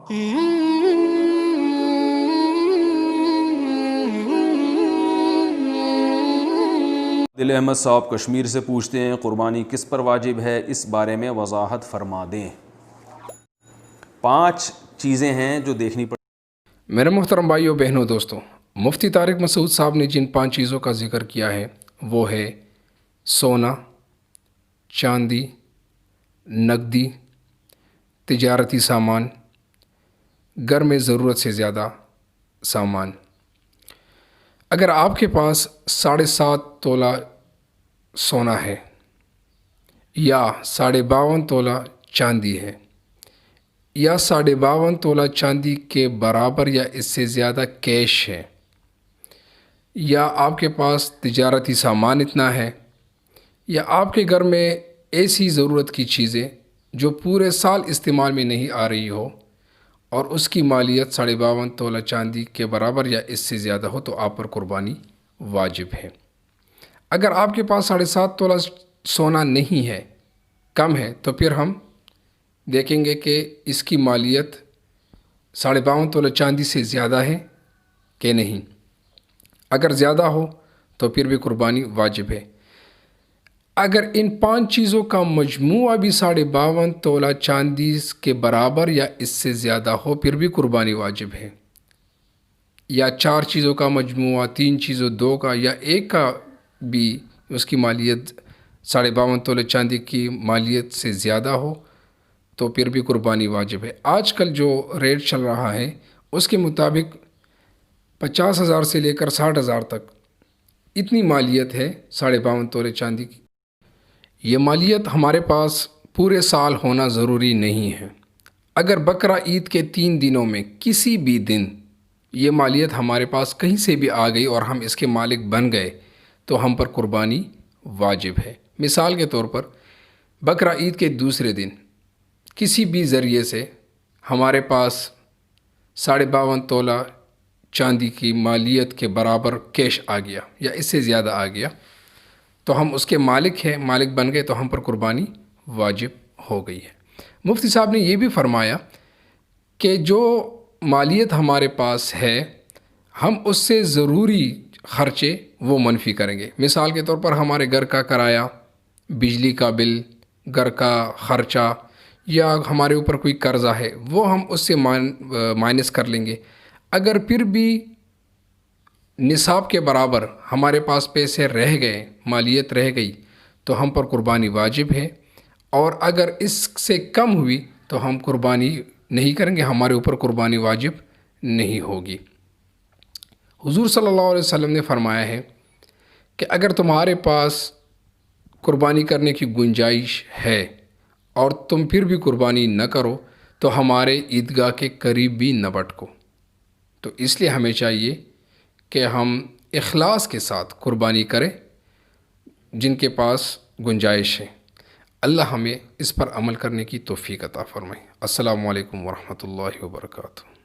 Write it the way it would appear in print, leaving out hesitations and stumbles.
دل احمد صاحب کشمیر سے پوچھتے ہیں قربانی کس پر واجب ہے، اس بارے میں وضاحت فرما دیں۔ 5 چیزیں ہیں جو دیکھنی پڑیں۔ میرے محترم بھائیوں بہنوں دوستوں، مفتی طارق مسعود صاحب نے جن 5 چیزوں کا ذکر کیا ہے وہ ہے سونا، چاندی، نقدی، تجارتی سامان، گھر میں ضرورت سے زیادہ سامان۔ اگر آپ کے پاس 7.5 تولہ سونا ہے یا 52.5 تولہ چاندی ہے یا 52.5 تولہ چاندی کے برابر یا اس سے زیادہ کیش ہے، یا آپ کے پاس تجارتی سامان اتنا ہے، یا آپ کے گھر میں ایسی ضرورت کی چیزیں جو پورے سال استعمال میں نہیں آ رہی ہو اور اس کی مالیت 52.5 تولہ چاندی کے برابر یا اس سے زیادہ ہو، تو آپ پر قربانی واجب ہے۔ اگر آپ کے پاس 7.5 تولہ سونا نہیں ہے، کم ہے، تو پھر ہم دیکھیں گے کہ اس کی مالیت 52.5 تولہ چاندی سے زیادہ ہے کہ نہیں۔ اگر زیادہ ہو تو پھر بھی قربانی واجب ہے۔ اگر ان 5 چیزوں کا مجموعہ بھی 52.5 تولہ چاندی کے برابر یا اس سے زیادہ ہو، پھر بھی قربانی واجب ہے۔ یا 4 چیزوں کا مجموعہ، 3 چیزوں 2 کا یا 1 کا بھی اس کی مالیت 52.5 تولہ چاندی کی مالیت سے زیادہ ہو، تو پھر بھی قربانی واجب ہے۔ آج کل جو ریٹ چل رہا ہے اس کے مطابق 50,000 سے لے کر 60,000 تک اتنی مالیت ہے 52.5 تولہ چاندی کی۔ یہ مالیت ہمارے پاس پورے سال ہونا ضروری نہیں ہے۔ اگر بقرہ عید کے 3 دنوں میں کسی بھی دن یہ مالیت ہمارے پاس کہیں سے بھی آ گئی اور ہم اس کے مالک بن گئے تو ہم پر قربانی واجب ہے۔ مثال کے طور پر بقرہ عید کے دوسرے دن کسی بھی ذریعے سے ہمارے پاس 52.5 تولہ چاندی کی مالیت کے برابر کیش آ گیا یا اس سے زیادہ آ گیا، تو ہم اس کے مالک ہیں، مالک بن گئے، تو ہم پر قربانی واجب ہو گئی ہے۔ مفتی صاحب نے یہ بھی فرمایا کہ جو مالیت ہمارے پاس ہے ہم اس سے ضروری خرچے وہ منفی کریں گے۔ مثال کے طور پر ہمارے گھر کا کرایہ، بجلی کا بل، گھر کا خرچہ یا ہمارے اوپر کوئی قرضہ ہے وہ ہم اس سے مائنس کر لیں گے۔ اگر پھر بھی نصاب کے برابر ہمارے پاس پیسے رہ گئے، مالیت رہ گئی، تو ہم پر قربانی واجب ہے، اور اگر اس سے کم ہوئی تو ہم قربانی نہیں کریں گے، ہمارے اوپر قربانی واجب نہیں ہوگی۔ حضور صلی اللہ علیہ وسلم نے فرمایا ہے کہ اگر تمہارے پاس قربانی کرنے کی گنجائش ہے اور تم پھر بھی قربانی نہ کرو تو ہمارے عیدگاہ کے قریب بھی نہ بھٹکو۔ تو اس لیے ہمیں چاہیے کہ ہم اخلاص کے ساتھ قربانی کریں جن کے پاس گنجائش ہے۔ اللہ ہمیں اس پر عمل کرنے کی توفیق عطا فرمائے۔ السلام علیکم ورحمۃ اللہ وبرکاتہ۔